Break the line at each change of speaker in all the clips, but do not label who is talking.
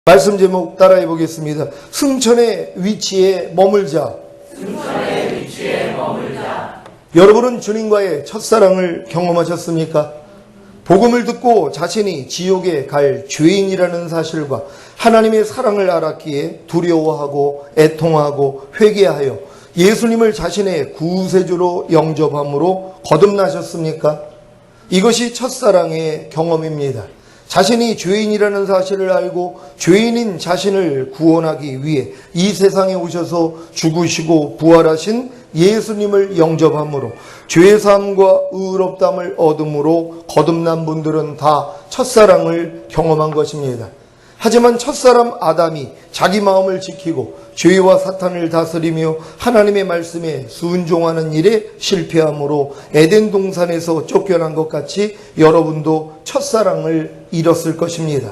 말씀 제목 따라해 보겠습니다. 승천의 위치에 머물자.
승천의 위치에 머물자.
여러분은 주님과의 첫사랑을 경험하셨습니까? 복음을 듣고 자신이 지옥에 갈 죄인이라는 사실과 하나님의 사랑을 알았기에 두려워하고 애통하고 회개하여 예수님을 자신의 구세주로 영접함으로 거듭나셨습니까? 이것이 첫사랑의 경험입니다. 자신이 죄인이라는 사실을 알고 죄인인 자신을 구원하기 위해 이 세상에 오셔서 죽으시고 부활하신 예수님을 영접함으로 죄사함과 의롭다함을 얻음으로 거듭난 분들은 다 첫사랑을 경험한 것입니다. 하지만 첫사람 아담이 자기 마음을 지키고 죄와 사탄을 다스리며 하나님의 말씀에 순종하는 일에 실패함으로 에덴 동산에서 쫓겨난 것 같이 여러분도 첫사랑을 잃었을 것입니다.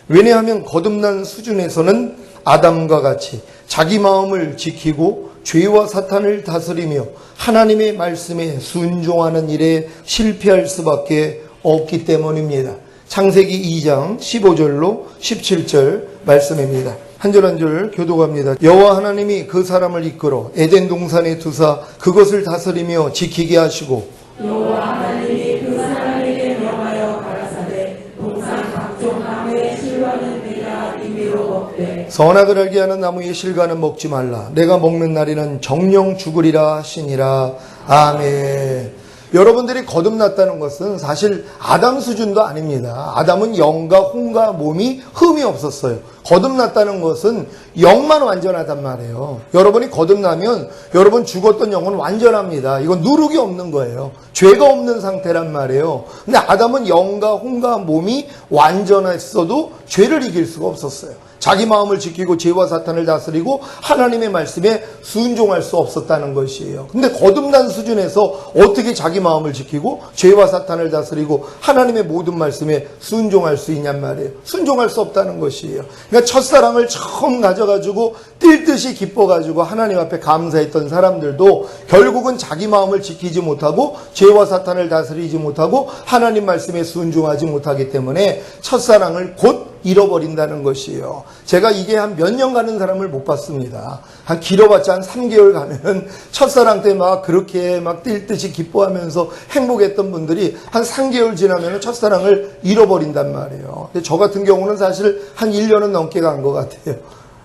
왜냐하면 거듭난 수준에서는 아담과 같이 자기 마음을 지키고 죄와 사탄을 다스리며 하나님의 말씀에 순종하는 일에 실패할 수밖에 없기 때문입니다. 창세기 2장 15절로 17절 말씀입니다. 한 절 한 절 교독합니다. 여호와 하나님이 그 사람을 이끌어 에덴 동산에 두사 그것을 다스리며 지키게 하시고
여호와 하나님이 그 사람에게 명하여 가라사대 동산 각종 나무의 실과는 네가 임의로 먹되
선악을 알게 하는 나무의 실과는 먹지 말라. 내가 먹는 날에는 정령 죽으리라 하시니라. 아멘. 여러분들이 거듭났다는 것은 사실 아담 수준도 아닙니다. 아담은 영과 혼과 몸이 흠이 없었어요. 거듭났다는 것은 영만 완전하단 말이에요. 여러분이 거듭나면 여러분 죽었던 영은 완전합니다. 이건 누룩이 없는 거예요. 죄가 없는 상태란 말이에요. 근데 아담은 영과 혼과 몸이 완전했어도 죄를 이길 수가 없었어요. 자기 마음을 지키고 죄와 사탄을 다스리고 하나님의 말씀에 순종할 수 없었다는 것이에요. 근데 거듭난 수준에서 어떻게 자기 마음을 지키고 죄와 사탄을 다스리고 하나님의 모든 말씀에 순종할 수 있냔 말이에요. 순종할 수 없다는 것이에요. 그러니까 첫사랑을 처음 가져가지고 뛸 듯이 기뻐가지고 하나님 앞에 감사했던 사람들도 결국은 자기 마음을 지키지 못하고 죄와 사탄을 다스리지 못하고 하나님 말씀에 순종하지 못하기 때문에 첫사랑을 곧 잃어버린다는 것이에요. 제가 이게 한 몇 년 가는 사람을 못 봤습니다. 한 길어봤자 한 3개월 가면 첫사랑 때 막 그렇게 막 뛸 듯이 기뻐하면서 행복했던 분들이 한 3개월 지나면 첫사랑을 잃어버린단 말이에요. 근데 저 같은 경우는 사실 한 1년은 넘게 간 것 같아요.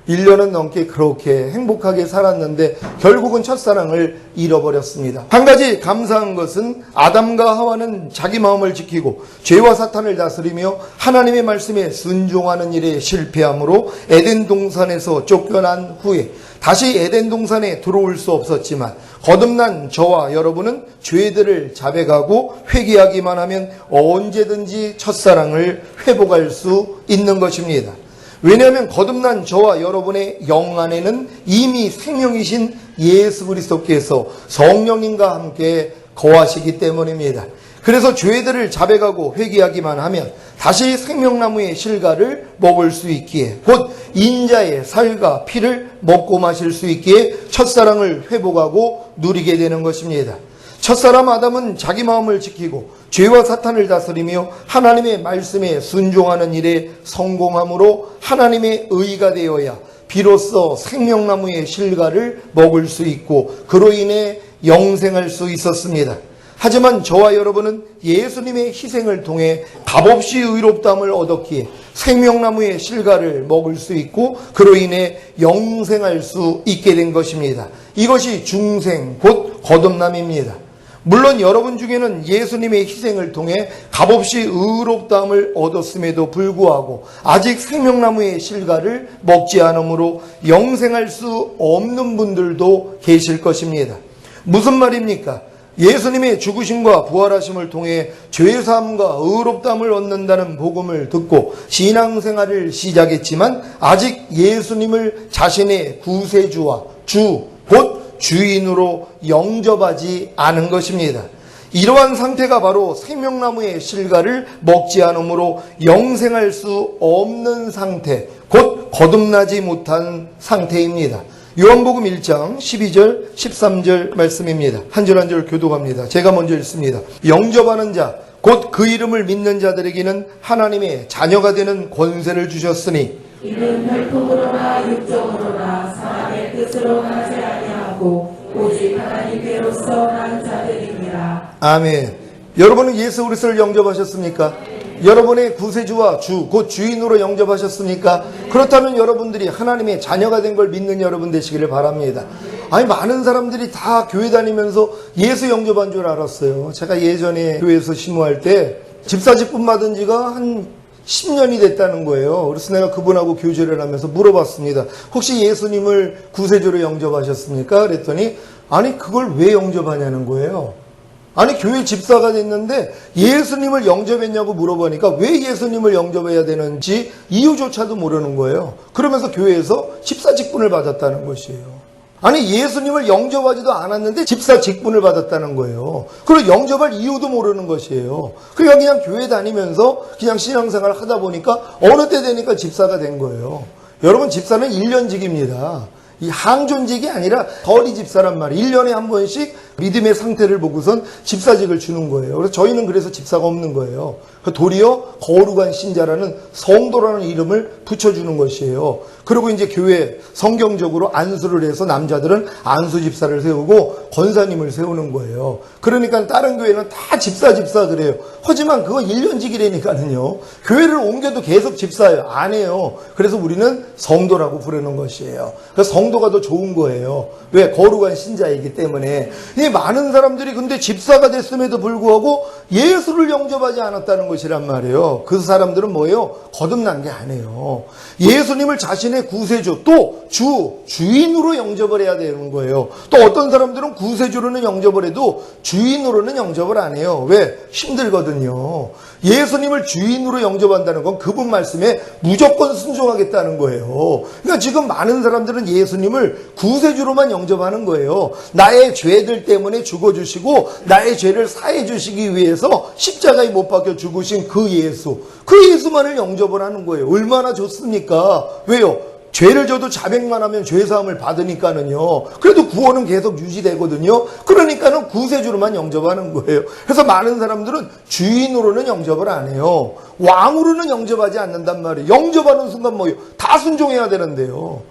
1년은 넘게 그렇게 행복하게 살았는데 결국은 첫사랑을 잃어버렸습니다. 한 가지 감사한 것은 아담과 하와는 자기 마음을 지키고 죄와 사탄을 다스리며 하나님의 말씀에 순종하는 일에 실패함으로 에덴 동산에서 쫓겨난 후에 다시 에덴 동산에 들어올 수 없었지만 거듭난 저와 여러분은 죄들을 자백하고 회개하기만 하면 언제든지 첫사랑을 회복할 수 있는 것입니다. 왜냐하면 거듭난 저와 여러분의 영 안에는 이미 생명이신 예수 그리스도께서 성령님과 함께 거하시기 때문입니다. 그래서 죄들을 자백하고 회개하기만 하면 다시 생명나무의 실과를 먹을 수 있기에 곧 인자의 살과 피를 먹고 마실 수 있기에 첫사랑을 회복하고 누리게 되는 것입니다. 첫사람 아담은 자기 마음을 지키고 죄와 사탄을 다스리며 하나님의 말씀에 순종하는 일에 성공함으로 하나님의 의가 되어야 비로소 생명나무의 실과를 먹을 수 있고 그로 인해 영생할 수 있었습니다. 하지만 저와 여러분은 예수님의 희생을 통해 값없이 의롭다함을 얻었기에 생명나무의 실과를 먹을 수 있고 그로 인해 영생할 수 있게 된 것입니다. 이것이 중생 곧 거듭남입니다. 물론 여러분 중에는 예수님의 희생을 통해 값없이 의롭다함을 얻었음에도 불구하고 아직 생명나무의 실과를 먹지 않으므로 영생할 수 없는 분들도 계실 것입니다. 무슨 말입니까? 예수님의 죽으심과 부활하심을 통해 죄사함과 의롭다함을 얻는다는 복음을 듣고 신앙생활을 시작했지만 아직 예수님을 자신의 구세주와 주, 곧 주인으로 영접하지 않은 것입니다. 이러한 상태가 바로 생명나무의 실과를 먹지 않으므로 영생할 수 없는 상태, 곧 거듭나지 못한 상태입니다. 요한복음 1장 12절 13절 말씀입니다. 한 절 한 절 교독합니다. 제가 먼저 읽습니다. 영접하는 자, 곧 그 이름을 믿는 자들에게는 하나님의 자녀가 되는 권세를 주셨으니
이는 혈통으로나 육정으로나 사람의 뜻으로 하지 아니하고 오직 하나님께로서 난 자들이니라.
아멘. 여러분은 예수 그리스도를 영접하셨습니까? 여러분의 구세주와 주, 곧 주인으로 영접하셨습니까? 그렇다면 여러분들이 하나님의 자녀가 된 걸 믿는 여러분 되시기를 바랍니다. 아니, 많은 사람들이 다 교회 다니면서 예수 영접한 줄 알았어요. 제가 예전에 교회에서 심호할 때 집사직분 받은 지가 한 10년이 됐다는 거예요. 그래서 내가 그분하고 교제를 하면서 물어봤습니다. 혹시 예수님을 구세주로 영접하셨습니까? 그랬더니 아니, 그걸 왜 영접하냐는 거예요. 아니, 교회 집사가 됐는데 예수님을 영접했냐고 물어보니까 왜 예수님을 영접해야 되는지 이유조차도 모르는 거예요. 그러면서 교회에서 집사 직분을 받았다는 것이에요. 아니, 예수님을 영접하지도 않았는데 집사 직분을 받았다는 거예요. 그리고 영접할 이유도 모르는 것이에요. 그러니까 그냥 교회 다니면서 그냥 신앙생활을 하다 보니까 어느 때 되니까 집사가 된 거예요. 여러분, 집사는 1년직입니다. 이 항존직이 아니라 거리 집사란 말이에요. 1년에 한 번씩 믿음의 상태를 보고선 집사직을 주는 거예요. 그래서 저희는 그래서 집사가 없는 거예요. 도리어 거룩한 신자라는 성도라는 이름을 붙여주는 것이에요. 그리고 이제 교회 성경적으로 안수를 해서 남자들은 안수 집사를 세우고 권사님을 세우는 거예요. 그러니까 다른 교회는 다 집사 그래요. 하지만 그거 1년직이라니까는요. 교회를 옮겨도 계속 집사예요. 안 해요. 그래서 우리는 성도라고 부르는 것이에요. 그래서 성도가 더 좋은 거예요. 왜? 거룩한 신자이기 때문에. 이 많은 사람들이 근데 집사가 됐음에도 불구하고 예수를 영접하지 않았다는 것이란 말이에요. 그 사람들은 뭐예요? 거듭난 게 아니에요. 예수님을 자신의 구세주 또 주인으로 영접을 해야 되는 거예요. 또 어떤 사람들은 구세주로는 영접을 해도 주인으로는 영접을 안 해요. 왜? 힘들거든요. 예수님을 주인으로 영접한다는 건 그분 말씀에 무조건 순종하겠다는 거예요. 그러니까 지금 많은 사람들은 예수님을 구세주로만 영접하는 거예요. 나의 죄들 때문에 죽어주시고 나의 죄를 사해 주시기 위해서 십자가에 못 박혀 죽으신 그 예수만을 영접을 하는 거예요. 얼마나 좋습니까? 왜요? 죄를 져도 자백만 하면 죄사함을 받으니까는요. 그래도 구원은 계속 유지되거든요. 그러니까는 구세주로만 영접하는 거예요. 그래서 많은 사람들은 주인으로는 영접을 안 해요. 왕으로는 영접하지 않는단 말이에요. 영접하는 순간 뭐예요? 다 순종해야 되는데요.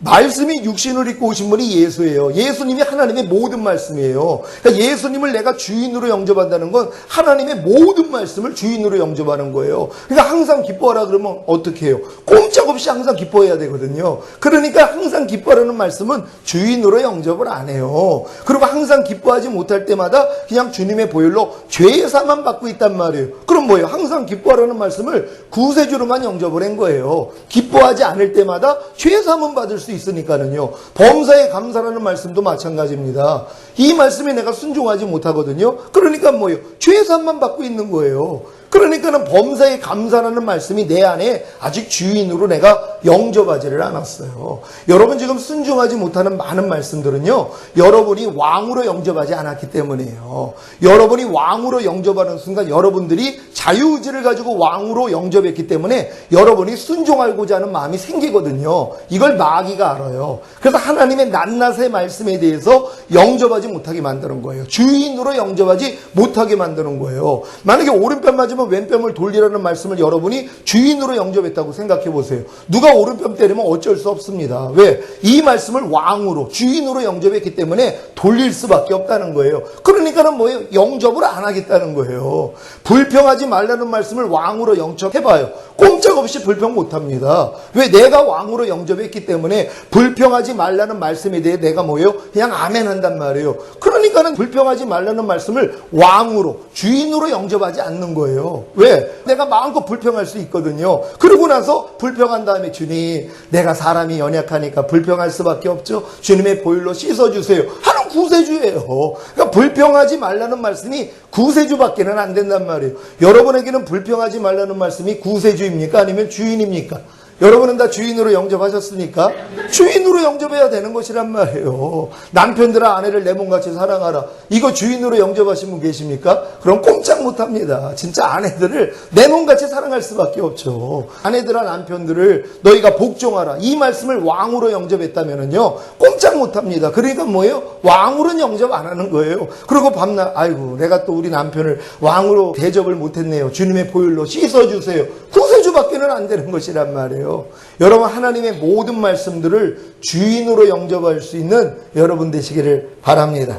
말씀이 육신을 입고 오신 분이 예수예요. 예수님이 하나님의 모든 말씀이에요. 그러니까 예수님을 내가 주인으로 영접한다는 건 하나님의 모든 말씀을 주인으로 영접하는 거예요. 그러니까 항상 기뻐하라 그러면 어떻게 해요? 꼼짝없이 항상 기뻐해야 되거든요. 그러니까 항상 기뻐하라는 말씀은 주인으로 영접을 안 해요. 그리고 항상 기뻐하지 못할 때마다 그냥 주님의 보혈로 죄사만 받고 있단 말이에요. 그럼 뭐예요? 항상 기뻐하라는 말씀을 구세주로만 영접을 한 거예요. 기뻐하지 않을 때마다 죄사만 받을 수 있으니까는요. 범사에 감사라는 말씀도 마찬가지입니다. 이 말씀에 내가 순종하지 못하거든요. 그러니까 뭐예요? 죄사만 받고 있는 거예요. 그러니까는 범사에 감사라는 말씀이 내 안에 아직 주인으로 내가 영접하지를 않았어요. 여러분 지금 순종하지 못하는 많은 말씀들은요, 여러분이 왕으로 영접하지 않았기 때문이에요. 여러분이 왕으로 영접하는 순간 여러분들이 자유의지를 가지고 왕으로 영접했기 때문에 여러분이 순종하고자 하는 마음이 생기거든요. 이걸 마귀가 알아요. 그래서 하나님의 낱낱의 말씀에 대해서 영접하지 못하게 만드는 거예요. 주인으로 영접하지 못하게 만드는 거예요. 만약에 오른편 맞으면 왼편을 돌리라는 말씀을 여러분이 주인으로 영접했다고 생각해 보세요. 누가 오른편 때리면 어쩔 수 없습니다. 왜? 이 말씀을 왕으로, 주인으로 영접했기 때문에 돌릴 수밖에 없다는 거예요. 그러니까는 뭐예요? 영접을 안 하겠다는 거예요. 불평하지 말라는 말씀을 왕으로 영접해봐요. 꼼짝없이 불평 못합니다. 왜? 내가 왕으로 영접했기 때문에 불평하지 말라는 말씀에 대해 내가 뭐예요? 그냥 아멘 한단 말이에요. 그러니까는 불평하지 말라는 말씀을 왕으로, 주인으로 영접하지 않는 거예요. 왜? 내가 마음껏 불평할 수 있거든요. 그러고 나서 불평한 다음에 주님, 내가 사람이 연약하니까 불평할 수밖에 없죠. 주님의 보혈로 씻어주세요 하는 구세주예요. 그러니까 불평하지 말라는 말씀이 구세주밖에는 안 된단 말이에요. 여러분에게는 불평하지 말라는 말씀이 구세주입니까? 아니면 주인입니까? 여러분은 다 주인으로 영접하셨습니까? 주인으로 영접해야 되는 것이란 말이에요. 남편들아 아내를 내 몸같이 사랑하라. 이거 주인으로 영접하신 분 계십니까? 그럼 꼼짝 못합니다. 진짜 아내들을 내 몸같이 사랑할 수밖에 없죠. 아내들아 남편들을 너희가 복종하라. 이 말씀을 왕으로 영접했다면은요, 꼼짝 못합니다. 그러니까 뭐예요? 왕으로는 영접 안 하는 거예요. 그리고 밤낮 아이고 내가 또 우리 남편을 왕으로 대접을 못했네요. 주님의 보혈로 씻어주세요. 구세주 수밖에는 안 되는 것이란 말이에요. 여러분, 하나님의 모든 말씀들을 주인으로 영접할 수 있는 여러분 되시기를 바랍니다.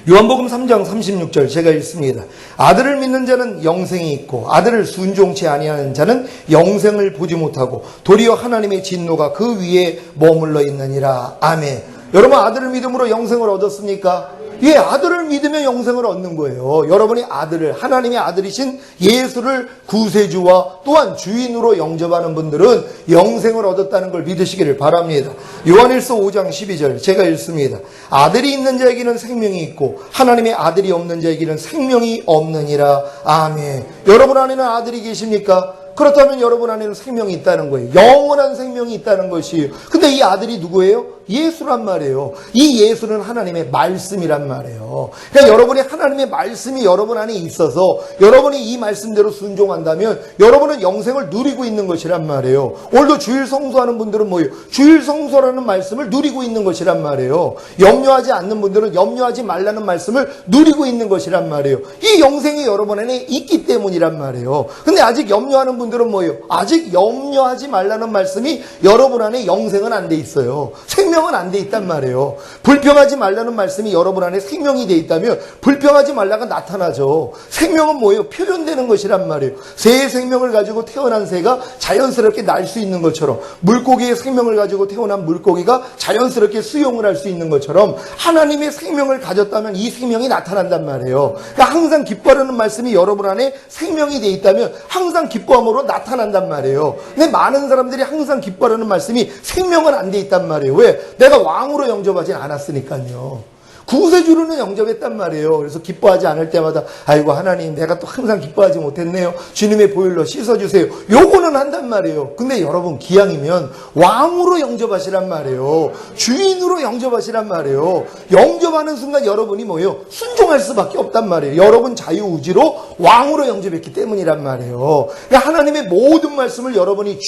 요한복음 3장 36절 제가 읽습니다. 아들을 믿는 자는 영생이 있고 아들을 순종치 아니하는 자는 영생을 보지 못하고 도리어 하나님의 진노가 그 위에 머물러 있느니라. 아멘. 여러분, 아들을 믿음으로 영생을 얻었습니까? 예, 아들을 믿으면 영생을 얻는 거예요. 여러분이 아들을, 하나님의 아들이신 예수를 구세주와 또한 주인으로 영접하는 분들은 영생을 얻었다는 걸 믿으시기를 바랍니다. 요한일서 5장 12절 제가 읽습니다. 아들이 있는 자에게는 생명이 있고 하나님의 아들이 없는 자에게는 생명이 없느니라. 아멘. 여러분 안에는 아들이 계십니까? 그렇다면 여러분 안에는 생명이 있다는 거예요. 영원한 생명이 있다는 것이에요. 근데 이 아들이 누구예요? 예수란 말이에요. 이 예수는 하나님의 말씀이란 말이에요. 그러니까 여러분이 하나님의 말씀이 여러분 안에 있어서 여러분이 이 말씀대로 순종한다면 여러분은 영생을 누리고 있는 것이란 말이에요. 오늘도 주일 성수하는 분들은 뭐예요? 주일 성수라는 말씀을 누리고 있는 것이란 말이에요. 염려하지 않는 분들은 염려하지 말라는 말씀을 누리고 있는 것이란 말이에요. 이 영생이 여러분 안에 있기 때문이란 말이에요. 근데 아직 염려하는 분들은 뭐예요? 아직 염려하지 말라는 말씀이 여러분 안에 영생은 안 돼 있어요. 생명은 안 돼 있단 말이에요. 불평하지 말라는 말씀이 여러분 안에 생명이 돼 있다면 불평하지 말라가 나타나죠. 생명은 뭐예요? 표현되는 것이란 말이에요. 새의 생명을 가지고 태어난 새가 자연스럽게 날 수 있는 것처럼, 물고기의 생명을 가지고 태어난 물고기가 자연스럽게 수용을 할 수 있는 것처럼 하나님의 생명을 가졌다면 이 생명이 나타난단 말이에요. 그러니까 항상 기뻐하는 말씀이 여러분 안에 생명이 돼 있다면 항상 기뻐함으로 나타난단 말이에요. 근데 많은 사람들이 항상 기뻐하는 말씀이 생명은 안 돼 있단 말이에요. 왜? 내가 왕으로 영접하진 않았으니까요. 구세주로는 영접했단 말이에요. 그래서 기뻐하지 않을 때마다 아이고 하나님 내가 또 항상 기뻐하지 못했네요. 주님의 보혈로 씻어주세요. 요거는 한단 말이에요. 근데 여러분 기왕이면 왕으로 영접하시란 말이에요. 주인으로 영접하시란 말이에요. 영접하는 순간 여러분이 뭐예요? 순종할 수밖에 없단 말이에요. 여러분 자유의지로 왕으로 영접했기 때문이란 말이에요. 그러니까 하나님의 모든 말씀을 여러분이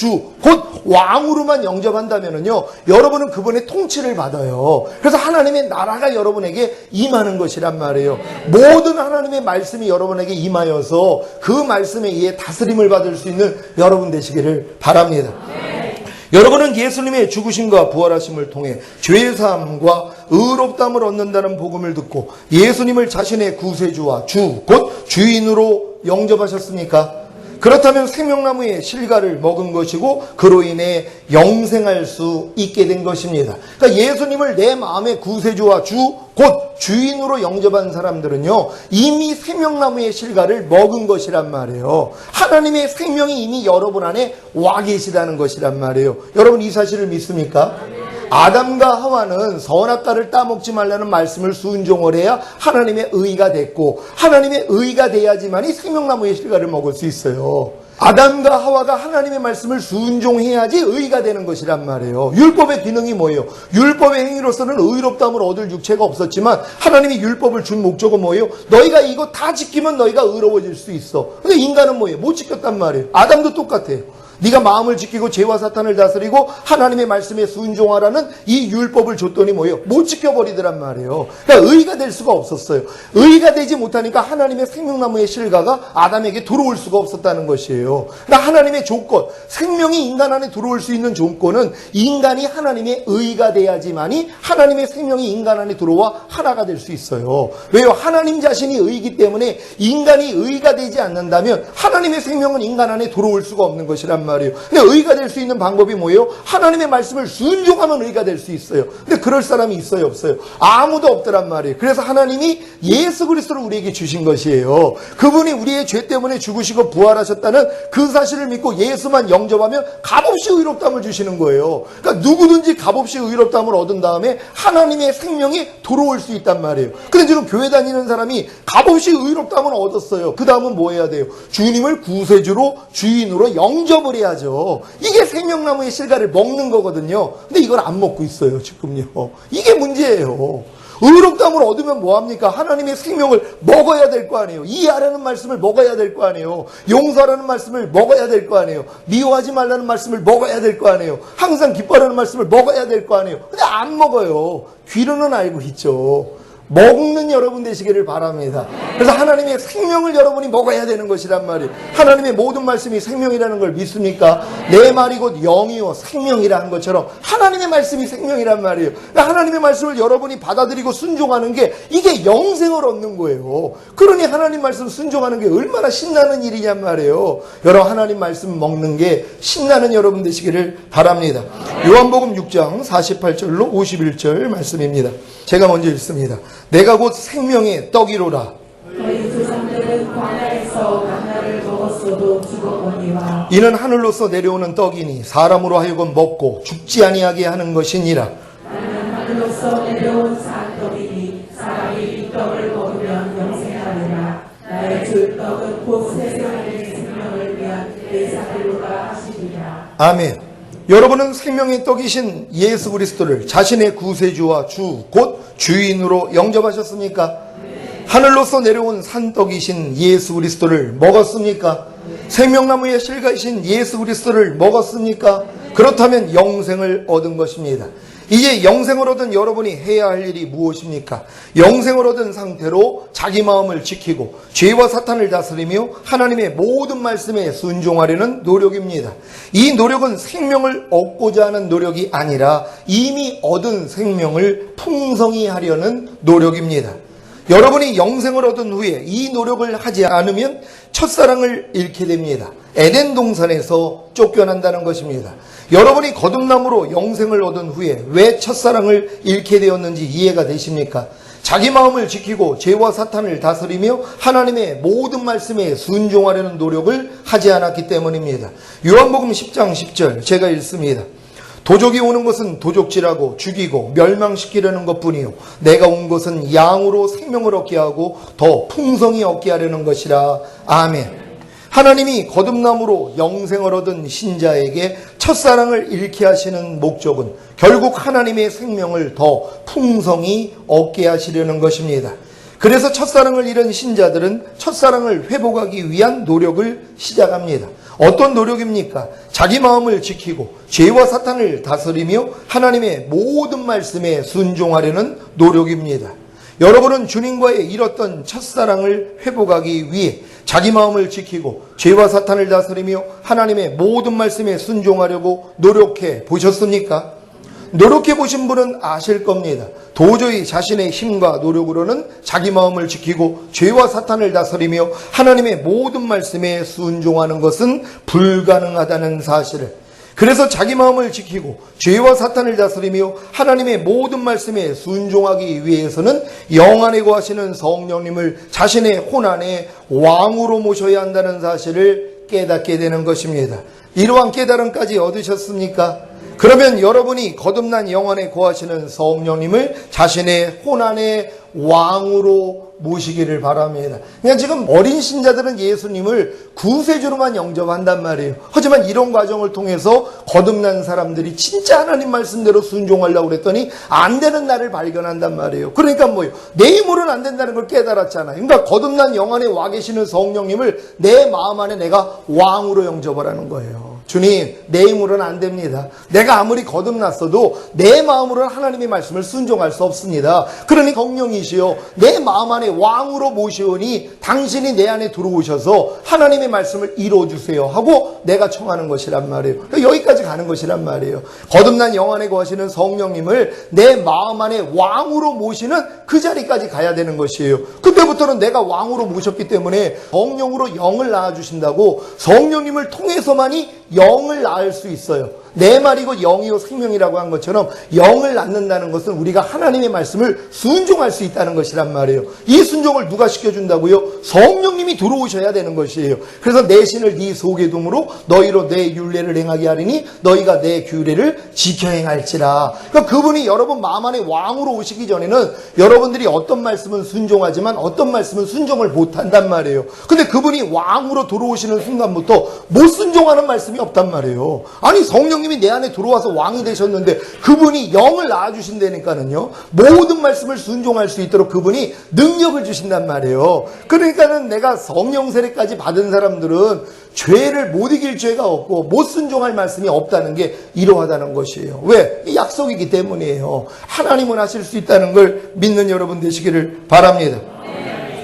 곧 왕으로만 영접한다면요, 여러분은 그분의 통치를 받아요. 그래서 하나님의 나라가 여러분에게 임하는 것이란 말이에요. 모든 하나님의 말씀이 여러분에게 임하여서 그 말씀에 의해 다스림을 받을 수 있는 여러분 되시기를 바랍니다. 여러분은 예수님의 죽으심과 부활하심을 통해 죄사함과 의롭다함을 얻는다는 복음을 듣고 예수님을 자신의 구세주와 곧 주인으로 영접하셨습니까? 그렇다면 생명나무의 실과를 먹은 것이고 그로 인해 영생할 수 있게 된 것입니다. 그러니까 예수님을 내 마음의 구세주와 곧 주인으로 영접한 사람들은요, 이미 생명나무의 실과를 먹은 것이란 말이에요. 하나님의 생명이 이미 여러분 안에 와 계시다는 것이란 말이에요. 여러분 이 사실을 믿습니까? 아담과 하와는 선악과를 따먹지 말라는 말씀을 순종을 해야 하나님의 의가 됐고, 하나님의 의가 돼야지만이 생명나무의 실과를 먹을 수 있어요. 아담과 하와가 하나님의 말씀을 순종해야지 의가 되는 것이란 말이에요. 율법의 기능이 뭐예요? 율법의 행위로서는 의롭다함을 얻을 육체가 없었지만 하나님이 율법을 준 목적은 뭐예요? 너희가 이거 다 지키면 너희가 의로워질 수 있어. 근데 인간은 뭐예요? 못 지켰단 말이에요. 아담도 똑같아요. 네가 마음을 지키고 죄와 사탄을 다스리고 하나님의 말씀에 순종하라는 이 율법을 줬더니 뭐예요? 못 지켜버리더란 말이에요. 그러니까 의가 될 수가 없었어요. 의가 되지 못하니까 하나님의 생명나무의 실과가 아담에게 들어올 수가 없었다는 것이에요. 그러니까 하나님의 조건, 생명이 인간 안에 들어올 수 있는 조건은 인간이 하나님의 의가 돼야지만이 하나님의 생명이 인간 안에 들어와 하나가 될 수 있어요. 왜요? 하나님 자신이 의이기 때문에 인간이 의가 되지 않는다면 하나님의 생명은 인간 안에 들어올 수가 없는 것이란 말이에요. 근데 의가 될 수 있는 방법이 뭐예요? 하나님의 말씀을 순종하면 의가 될 수 있어요. 근데 그럴 사람이 있어요, 없어요? 아무도 없더란 말이에요. 그래서 하나님이 예수 그리스도를 우리에게 주신 것이에요. 그분이 우리의 죄 때문에 죽으시고 부활하셨다는 그 사실을 믿고 예수만 영접하면 값없이 의롭다함을 주시는 거예요. 그러니까 누구든지 값없이 의롭다함을 얻은 다음에 하나님의 생명이 들어올 수 있단 말이에요. 근데 지금 교회 다니는 사람이 값없이 의롭다함을 얻었어요. 그 다음은 뭐 해야 돼요? 주님을 구세주로 주인으로 영접을 해야죠. 이게 생명나무의 실과를 먹는 거거든요. 근데 이걸 안 먹고 있어요, 지금요. 이게 문제예요. 의롭다함을 얻으면 뭐합니까? 하나님의 생명을 먹어야 될 거 아니에요. 이해하라는 말씀을 먹어야 될 거 아니에요. 용서하라는 말씀을 먹어야 될 거 아니에요. 미워하지 말라는 말씀을 먹어야 될 거 아니에요. 항상 기뻐하라는 말씀을 먹어야 될 거 아니에요. 근데 안 먹어요. 귀로는 알고 있죠. 먹는 여러분 되시기를 바랍니다. 그래서 하나님의 생명을 여러분이 먹어야 되는 것이란 말이에요. 하나님의 모든 말씀이 생명이라는 걸 믿습니까? 내 말이 곧 영이요 생명이라 한 것처럼 하나님의 말씀이 생명이란 말이에요. 하나님의 말씀을 여러분이 받아들이고 순종하는 게 이게 영생을 얻는 거예요. 그러니 하나님 말씀 순종하는 게 얼마나 신나는 일이냔 말이에요. 여러분 하나님 말씀 먹는 게 신나는 여러분 되시기를 바랍니다. 요한복음 6장 48절로 51절 말씀입니다. 제가 먼저 읽습니다. 내가 곧 생명의 떡이로라.
너희 조상들은 광야에서 만나를 먹었어도 죽었거니와
이는 하늘로서 내려오는 떡이니 사람으로 하여금 먹고 죽지 아니하게 하는 것이니라.
나는 하늘로서 내려온 산떡이니 사람이 이 떡을 먹으면 영생하리라. 나의 줄 떡은 곧 세상의 생명을 위한 내 사리로라 하시리라.
아멘. 여러분은 생명의 떡이신 예수 그리스도를 자신의 구세주와 주, 곧 주인으로 영접하셨습니까? 하늘로서 내려온 산떡이신 예수 그리스도를 먹었습니까? 생명나무의 실과이신 예수 그리스도를 먹었습니까? 그렇다면 영생을 얻은 것입니다. 이제 영생을 얻은 여러분이 해야 할 일이 무엇입니까? 영생을 얻은 상태로 자기 마음을 지키고 죄와 사탄을 다스리며 하나님의 모든 말씀에 순종하려는 노력입니다. 이 노력은 생명을 얻고자 하는 노력이 아니라 이미 얻은 생명을 풍성히 하려는 노력입니다. 여러분이 영생을 얻은 후에 이 노력을 하지 않으면 첫사랑을 잃게 됩니다. 에덴 동산에서 쫓겨난다는 것입니다. 여러분이 거듭남으로 영생을 얻은 후에 왜 첫사랑을 잃게 되었는지 이해가 되십니까? 자기 마음을 지키고 죄와 사탄을 다스리며 하나님의 모든 말씀에 순종하려는 노력을 하지 않았기 때문입니다. 요한복음 10장 10절 제가 읽습니다. 도적이 오는 것은 도적질하고 죽이고 멸망시키려는 것뿐이요 내가 온 것은 양으로 생명을 얻게 하고 더 풍성히 얻게 하려는 것이라. 아멘. 하나님이 거듭남으로 영생을 얻은 신자에게 첫사랑을 잃게 하시는 목적은 결국 하나님의 생명을 더 풍성히 얻게 하시려는 것입니다. 그래서 첫사랑을 잃은 신자들은 첫사랑을 회복하기 위한 노력을 시작합니다. 어떤 노력입니까? 자기 마음을 지키고 죄와 사탄을 다스리며 하나님의 모든 말씀에 순종하려는 노력입니다. 여러분은 주님과의 잃었던 첫사랑을 회복하기 위해 자기 마음을 지키고 죄와 사탄을 다스리며 하나님의 모든 말씀에 순종하려고 노력해 보셨습니까? 노력해 보신 분은 아실 겁니다. 도저히 자신의 힘과 노력으로는 자기 마음을 지키고 죄와 사탄을 다스리며 하나님의 모든 말씀에 순종하는 것은 불가능하다는 사실을. 그래서 자기 마음을 지키고 죄와 사탄을 다스리며 하나님의 모든 말씀에 순종하기 위해서는 영 안에 거하시는 성령님을 자신의 혼 안에 왕으로 모셔야 한다는 사실을 깨닫게 되는 것입니다. 이러한 깨달음까지 얻으셨습니까? 그러면 여러분이 거듭난 영 안에 거하시는 성령님을 자신의 혼 안에 왕으로 모시기를 바랍니다. 그냥 지금 어린 신자들은 예수님을 구세주로만 영접한단 말이에요. 하지만 이런 과정을 통해서 거듭난 사람들이 진짜 하나님 말씀대로 순종하려고 그랬더니 안 되는 나를 발견한단 말이에요. 그러니까 뭐예요? 내 힘으로는 안 된다는 걸 깨달았잖아요. 그러니까 거듭난 영 안에 와 계시는 성령님을 내 마음 안에 내가 왕으로 영접하라는 거예요. 주님, 내 힘으로는 안 됩니다. 내가 아무리 거듭났어도 내 마음으로는 하나님의 말씀을 순종할 수 없습니다. 그러니 성령이시여 내 마음 안에 왕으로 모시오니 당신이 내 안에 들어오셔서 하나님의 말씀을 이루어주세요 하고 내가 청하는 것이란 말이에요. 여기까지 가는 것이란 말이에요. 거듭난 영 안에 거하시는 성령님을 내 마음 안에 왕으로 모시는 그 자리까지 가야 되는 것이에요. 그때부터는 내가 왕으로 모셨기 때문에 성령으로 영을 낳아주신다고 성령님을 통해서만이 영을 낳을 수 있어요. 내 말이고 영이요 생명이라고 한 것처럼 영을 낳는다는 것은 우리가 하나님의 말씀을 순종할 수 있다는 것이란 말이에요. 이 순종을 누가 시켜준다고요? 성령님이 들어오셔야 되는 것이에요. 그래서 내 신을 네 속에 둠으로 너희로 내 율례를 행하게 하리니 너희가 내 규례를 지켜 행할지라. 그러니까 그분이 여러분 마음 안에 왕으로 오시기 전에는 여러분들이 어떤 말씀은 순종하지만 어떤 말씀은 순종을 못한단 말이에요. 근데 그분이 왕으로 들어오시는 순간부터 못 순종하는 말씀이 없단 말이에요. 아니 성령 성령님이 내 안에 들어와서 왕이 되셨는데 그분이 영을 낳아주신다니까는요. 모든 말씀을 순종할 수 있도록 그분이 능력을 주신단 말이에요. 그러니까는 내가 성령 세례까지 받은 사람들은 죄를 못 이길 죄가 없고 못 순종할 말씀이 없다는 게 이러하다는 것이에요. 왜? 약속이기 때문이에요. 하나님은 하실 수 있다는 걸 믿는 여러분 되시기를 바랍니다.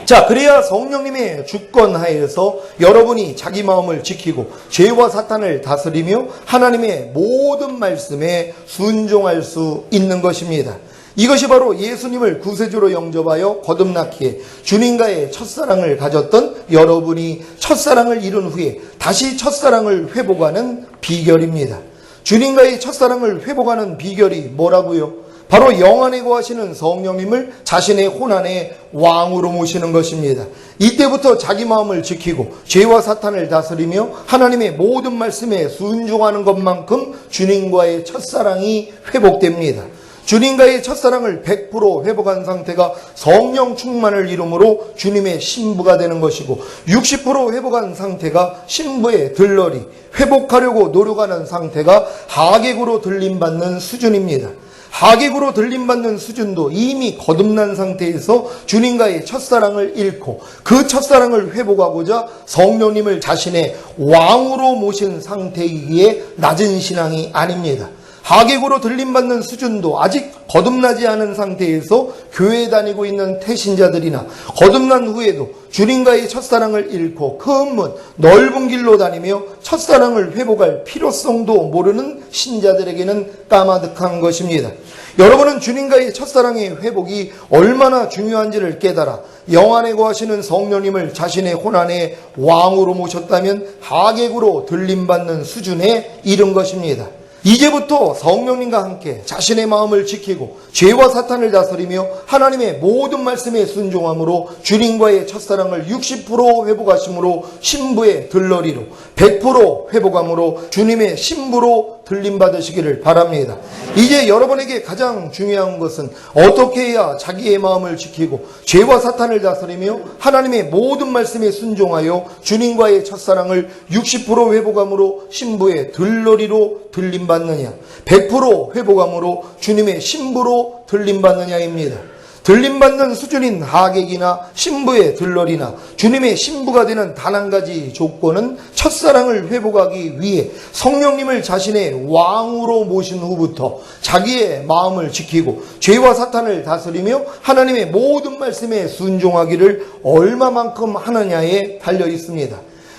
자, 그래야 성령님의 주권하에서 여러분이 자기 마음을 지키고 죄와 사탄을 다스리며 하나님의 모든 말씀에 순종할 수 있는 것입니다. 이것이 바로 예수님을 구세주로 영접하여 거듭났기에 주님과의 첫사랑을 가졌던 여러분이 첫사랑을 이룬 후에 다시 첫사랑을 회복하는 비결입니다. 주님과의 첫사랑을 회복하는 비결이 뭐라고요? 바로 영안에 거하시는 성령님을 자신의 혼안에 왕으로 모시는 것입니다. 이때부터 자기 마음을 지키고 죄와 사탄을 다스리며 하나님의 모든 말씀에 순종하는 것만큼 주님과의 첫사랑이 회복됩니다. 주님과의 첫사랑을 100% 회복한 상태가 성령 충만을 이루므로 주님의 신부가 되는 것이고 60% 회복한 상태가 신부의 들러리, 회복하려고 노력하는 상태가 하객으로 들림받는 수준입니다. 하객으로 들림받는 수준도 이미 거듭난 상태에서 주님과의 첫사랑을 잃고 그 첫사랑을 회복하고자 성령님을 자신의 왕으로 모신 상태이기에 낮은 신앙이 아닙니다. 하객으로 들림받는 수준도 아직 거듭나지 않은 상태에서 교회 다니고 있는 태신자들이나 거듭난 후에도 주님과의 첫사랑을 잃고 큰 문, 넓은 길로 다니며 첫사랑을 회복할 필요성도 모르는 신자들에게는 까마득한 것입니다. 여러분은 주님과의 첫사랑의 회복이 얼마나 중요한지를 깨달아 영안에 거하시는 성령님을 자신의 혼안에 왕으로 모셨다면 하객으로 들림받는 수준에 이른 것입니다. 이제부터 성령님과 함께 자신의 마음을 지키고 죄와 사탄을 다스리며 하나님의 모든 말씀에 순종함으로 주님과의 첫사랑을 60% 회복하심으로 신부의 들러리로 100% 회복함으로 주님의 신부로 들림받으시기를 바랍니다. 이제 여러분에게 가장 중요한 것은 어떻게 해야 자기의 마음을 지키고 죄와 사탄을 다스리며 하나님의 모든 말씀에 순종하여 주님과의 첫사랑을 60% 회복함으로 신부의 들러리로 들림받느냐, 100% 회복함으로 주님의 신부로 들림받느냐입니다. 들림받는 수준인 하객이나 신부의 들러리나 주님의 신부가 되는 단 한 가지 조건은 첫사랑을 회복하기 위해 성령님을 자신의 왕으로 모신 후부터 자기의 마음을 지키고 죄와 사탄을 다스리며 하나님의 모든 말씀에 순종하기를 얼마만큼 하느냐에 달려 있습니다.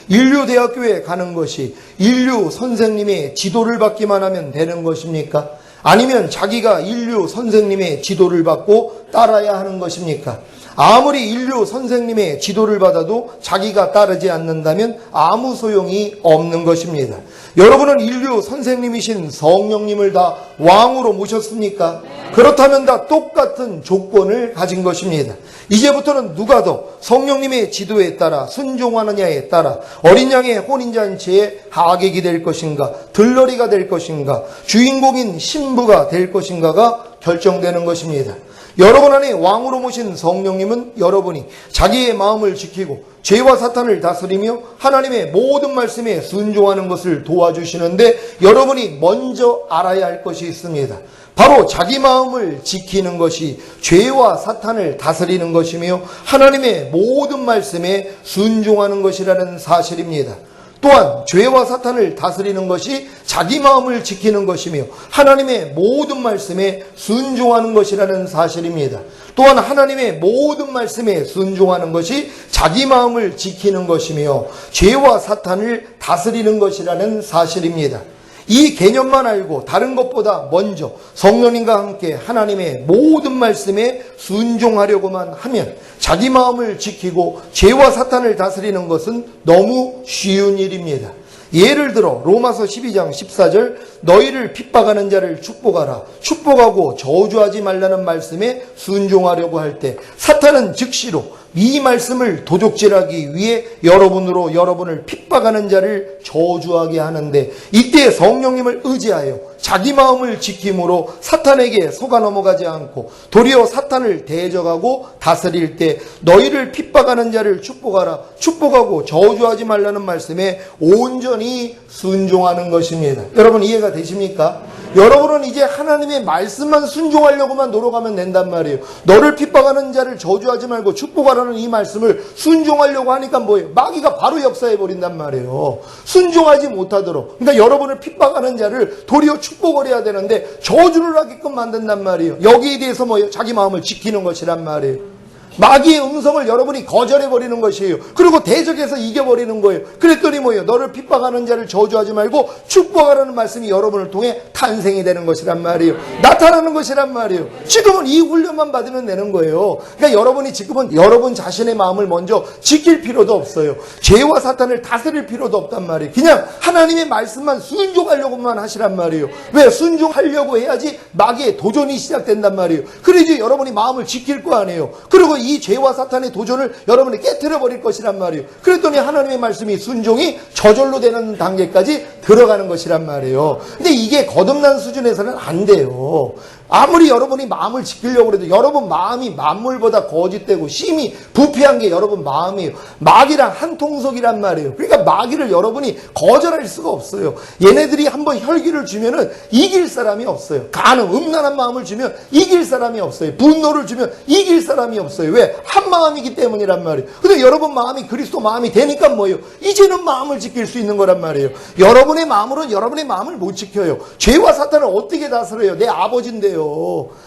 인류대학교에 가는 것이 인류 선생님의 지도를 받기만 하면 되는 것입니까? 아니면 자기가 인류 선생님의 지도를 받고 따라야 하는 것입니까? 아무리 인류 선생님의 지도를 받아도 자기가 따르지 않는다면 아무 소용이 없는 것입니다. 여러분은 인류 선생님이신 성령님을 다 왕으로 모셨습니까? 그렇다면 다 똑같은 조건을 가진 것입니다. 이제부터는 누가 더 성령님의 지도에 따라 순종하느냐에 따라 어린 양의 혼인잔치에 하객이 될 것인가, 들러리가 될 것인가, 주인공인 신부가 될 것인가가 결정되는 것입니다. 여러분 안에 왕으로 모신 성령님은 여러분이 자기의 마음을 지키고 죄와 사탄을 다스리며 하나님의 모든 말씀에 순종하는 것을 도와주시는데 여러분이 먼저 알아야 할 것이 있습니다. 바로 자기 마음을 지키는 것이 죄와 사탄을 다스리는 것이며 하나님의 모든 말씀에 순종하는 것이라는 사실입니다. 또한 죄와 사탄을 다스리는 것이 자기 마음을 지키는 것이며 하나님의 모든 말씀에 순종하는 것이라는 사실입니다. 또한 하나님의 모든 말씀에 순종하는 것이 자기 마음을 지키는 것이며 죄와 사탄을 다스리는 것이라는 사실입니다. 이 개념만 알고 다른 것보다 먼저 성령님과 함께 하나님의 모든 말씀에 순종하려고만 하면 자기 마음을 지키고 죄와 사탄을 다스리는 것은 너무 쉬운 일입니다. 예를 들어 로마서 12장 14절 너희를 핍박하는 자를 축복하라. 축복하고 저주하지 말라는 말씀에 순종하려고 할 때 사탄은 즉시로 이 말씀을 도적질하기 위해 여러분을 핍박하는 자를 저주하게 하는데 이때 성령님을 의지하여 자기 마음을 지킴으로 사탄에게 속아 넘어가지 않고 도리어 사탄을 대적하고 다스릴 때 너희를 핍박하는 자를 축복하라. 축복하고 저주하지 말라는 말씀에 온전히 순종하는 것입니다. 여러분 이해가 되십니까? 여러분은 이제 하나님의 말씀만 순종하려고만 노력하면 된단 말이에요. 너를 핍박하는 자를 저주하지 말고 축복하라는 이 말씀을 순종하려고 하니까 뭐예요? 마귀가 바로 역사해 버린단 말이에요. 순종하지 못하도록. 그러니까 여러분을 핍박하는 자를 도리어 축복을 해야 되는데 저주를 하게끔 만든단 말이에요. 여기에 대해서 뭐예요? 자기 마음을 지키는 것이란 말이에요. 마귀의 음성을 여러분이 거절해버리는 것이에요. 그리고 대적해서 이겨버리는 거예요. 그랬더니 뭐예요? 너를 핍박하는 자를 저주하지 말고 축복하라는 말씀이 여러분을 통해 탄생이 되는 것이란 말이에요. 나타나는 것이란 말이에요. 지금은 이 훈련만 받으면 되는 거예요. 그러니까 여러분이 지금은 여러분 자신의 마음을 먼저 지킬 필요도 없어요. 죄와 사탄을 다스릴 필요도 없단 말이에요. 그냥 하나님의 말씀만 순종하려고만 하시란 말이에요. 왜? 순종하려고 해야지 마귀의 도전이 시작된단 말이에요. 그래야지 여러분이 마음을 지킬 거 아니에요. 그리고 이 죄와 사탄의 도전을 여러분이 깨트려 버릴 것이란 말이에요. 그랬더니 하나님의 말씀이 순종이 저절로 되는 단계까지 들어가는 것이란 말이에요. 근데 이게 거듭난 수준에서는 안 돼요. 아무리 여러분이 마음을 지키려고 해도 여러분 마음이 만물보다 거짓되고 심히 부패한 게 여러분 마음이에요. 마귀랑 한 통속이란 말이에요. 그러니까 마귀를 여러분이 거절할 수가 없어요. 얘네들이 한번 혈기를 주면은 이길 사람이 없어요. 가는 음란한 마음을 주면 이길 사람이 없어요. 분노를 주면 이길 사람이 없어요. 왜? 한 마음이기 때문이란 말이에요. 근데 여러분 마음이 그리스도 마음이 되니까 뭐예요? 이제는 마음을 지킬 수 있는 거란 말이에요. 여러분의 마음으로는 여러분의 마음을 못 지켜요. 죄와 사탄을 어떻게 다스려요? 내 아버지인데요.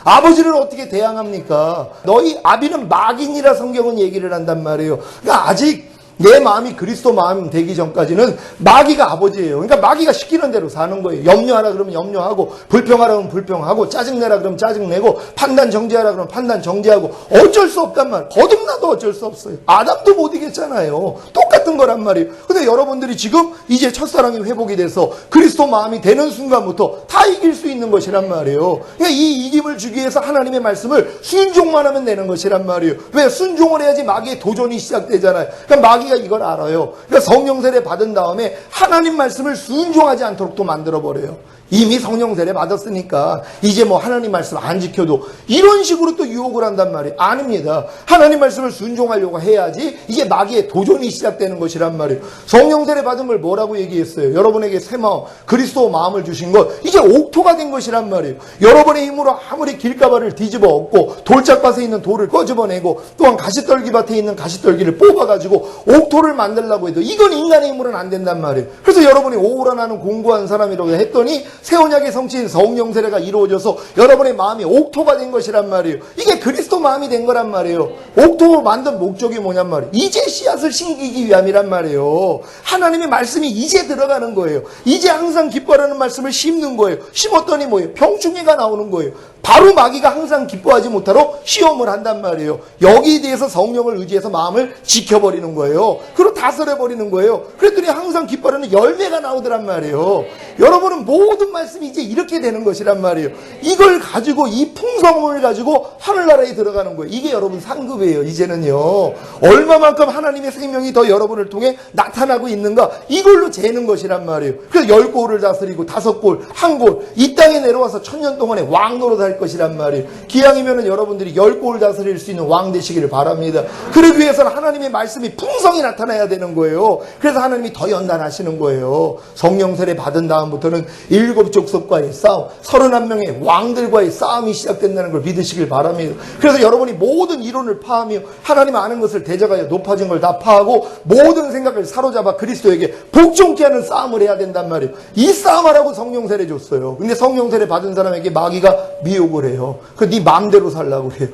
아버지를 어떻게 대항합니까? 너희 아비는 마귀니라 성경은 얘기를 한단 말이에요. 그러니까 아직 내 마음이 그리스도 마음 되기 전까지는 마귀가 아버지예요. 그러니까 마귀가 시키는 대로 사는 거예요. 염려하라 그러면 염려하고, 불평하라 그러면 불평하고, 짜증내라 그러면 짜증내고, 판단 정지하라 그러면 판단 정지하고, 어쩔 수 없단 말이에요. 거듭나도 어쩔 수 없어요. 아담도 못 이겼잖아요. 똑같은 거란 말이에요. 근데 여러분들이 지금 이제 첫사랑이 회복이 돼서 그리스도 마음이 되는 순간부터 다 이길 수 있는 것이란 말이에요. 그러니까 이 이김을 주기 위해서 하나님의 말씀을 순종만 하면 되는 것이란 말이에요. 왜? 순종을 해야지 마귀의 도전이 시작되잖아요. 그러니까 마귀가 이걸 알아요. 그러니까 성령 세례 받은 다음에 하나님 말씀을 순종하지 않도록 또 만들어버려요. 이미 성령 세례 받았으니까 이제 뭐 하나님 말씀 안 지켜도 이런 식으로 또 유혹을 한단 말이에요. 아닙니다. 하나님 말씀을 순종하려고 해야지 이게 마귀의 도전이 시작되는 것이란 말이에요. 성령 세례 받은 걸 뭐라고 얘기했어요? 여러분에게 새 마음, 그리스도 마음을 주신 것, 이제 옥토가 된 것이란 말이에요. 여러분의 힘으로 아무리 길가발을 뒤집어 엎고 돌짝밭에 있는 돌을 꺼집어내고 또한 가시떨기밭에 있는 가시떨기를 뽑아가지고 옥토를 만들려고 해도 이건 인간의 힘으로는 안 된단 말이에요. 그래서 여러분이 오호라 나는 공고한 사람이라고 했더니 새 언약의 성취인 성령 세례가 이루어져서 여러분의 마음이 옥토가 된 것이란 말이에요. 이게 그리스도 마음이 된 거란 말이에요. 옥토를 만든 목적이 뭐냔 말이에요. 이제 씨앗을 심기기 위함이란 말이에요. 하나님의 말씀이 이제 들어가는 거예요. 이제 항상 기뻐하라는 말씀을 심는 거예요. 심었더니 뭐예요? 병충해가 나오는 거예요. 바로 마귀가 항상 기뻐하지 못하도록 시험을 한단 말이에요. 여기에 대해서 성령을 의지해서 마음을 지켜버리는 거예요. 그리고 다스려버리는 거예요. 그랬더니 항상 기뻐하는 열매가 나오더란 말이에요. 여러분은 모든 말씀이 이제 이렇게 되는 것이란 말이에요. 이걸 가지고 이 풍성함을 가지고 하늘나라에 들어가는 거예요. 이게 여러분 상급이에요. 이제는요. 얼마만큼 하나님의 생명이 더 여러분을 통해 나타나고 있는가 이걸로 재는 것이란 말이에요. 그래서 10골을 다스리고 5골, 1골 이 땅에 내려와서 1000년 동안에 왕 노릇할 것이란 말이에요. 기왕이면은 여러분들이 10골 다스릴 수 있는 왕 되시기를 바랍니다. 그러기 위해서는 하나님의 말씀이 풍성히 나타나야 되는 거예요. 그래서 하나님이 더 연단하시는 거예요. 성령 세례 받은 다음부터는 7 족속과의 싸움, 31명의 왕들과의 싸움이 시작된다는 걸 믿으시길 바랍니다. 그래서 여러분이 모든 이론을 파하며 하나님 아는 것을 대적하여 높아진 걸 다 파하고 모든 생각을 사로잡아 그리스도에게 복종케 하는 싸움을 해야 된단 말이에요. 이 싸움하라고 성령 세례 줬어요. 근데 성령 세례 받은 사람에게 마귀가 미혹을 해요. 그 네 마음대로 살라고 그래요.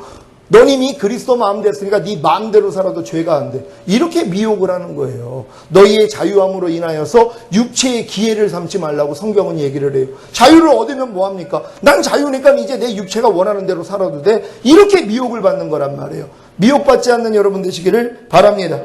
넌 이미 그리스도 마음 됐으니까 네 마음대로 살아도 죄가 안 돼. 이렇게 미혹을 하는 거예요. 너희의 자유함으로 인하여서 육체의 기회를 삼지 말라고 성경은 얘기를 해요. 자유를 얻으면 뭐합니까? 난 자유니까 이제 내 육체가 원하는 대로 살아도 돼. 이렇게 미혹을 받는 거란 말이에요. 미혹받지 않는 여러분 되시기를 바랍니다.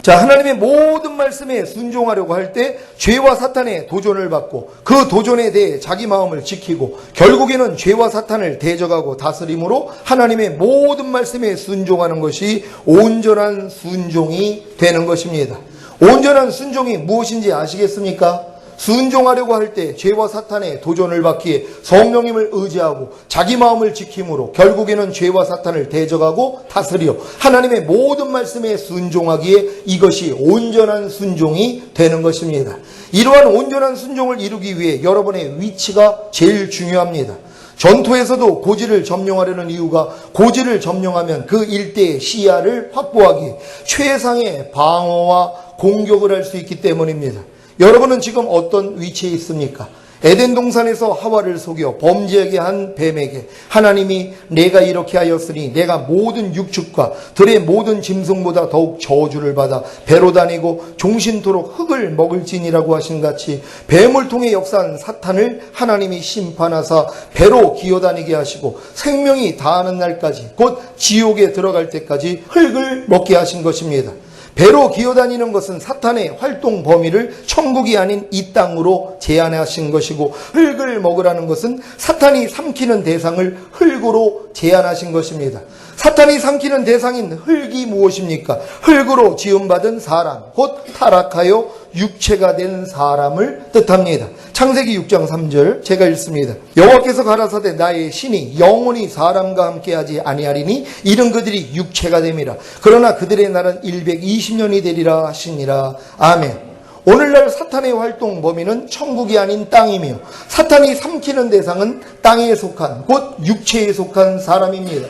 자, 하나님의 모든 말씀에 순종하려고 할 때 죄와 사탄의 도전을 받고 그 도전에 대해 자기 마음을 지키고 결국에는 죄와 사탄을 대적하고 다스림으로 하나님의 모든 말씀에 순종하는 것이 온전한 순종이 되는 것입니다. 온전한 순종이 무엇인지 아시겠습니까? 순종하려고 할 때 죄와 사탄의 도전을 받기에 성령님을 의지하고 자기 마음을 지킴으로 결국에는 죄와 사탄을 대적하고 다스려 하나님의 모든 말씀에 순종하기에 이것이 온전한 순종이 되는 것입니다. 이러한 온전한 순종을 이루기 위해 여러분의 위치가 제일 중요합니다. 전투에서도 고지를 점령하려는 이유가 고지를 점령하면 그 일대의 시야를 확보하기 최상의 방어와 공격을 할 수 있기 때문입니다. 여러분은 지금 어떤 위치에 있습니까? 에덴 동산에서 하와를 속여 범죄하게 한 뱀에게 하나님이 내가 이렇게 하였으니 내가 모든 육축과 들의 모든 짐승보다 더욱 저주를 받아 배로 다니고 종신토록 흙을 먹을지니라고 하신 같이 뱀을 통해 역사한 사탄을 하나님이 심판하사 배로 기어다니게 하시고 생명이 다하는 날까지 곧 지옥에 들어갈 때까지 흙을 먹게 하신 것입니다. 배로 기어다니는 것은 사탄의 활동 범위를 천국이 아닌 이 땅으로 제한하신 것이고 흙을 먹으라는 것은 사탄이 삼키는 대상을 흙으로 제한하신 것입니다. 사탄이 삼키는 대상인 흙이 무엇입니까? 흙으로 지음받은 사람, 곧 타락하여 육체가 된 사람을 뜻합니다. 창세기 6장 3절 제가 읽습니다. 여호와께서 가라사대 나의 신이 영원히 사람과 함께하지 아니하리니 이는 그들이 육체가 됨이라. 그러나 그들의 날은 120년이 되리라 하시니라. 아멘. 오늘날 사탄의 활동 범위는 천국이 아닌 땅이며 사탄이 삼키는 대상은 땅에 속한 곧 육체에 속한 사람입니다.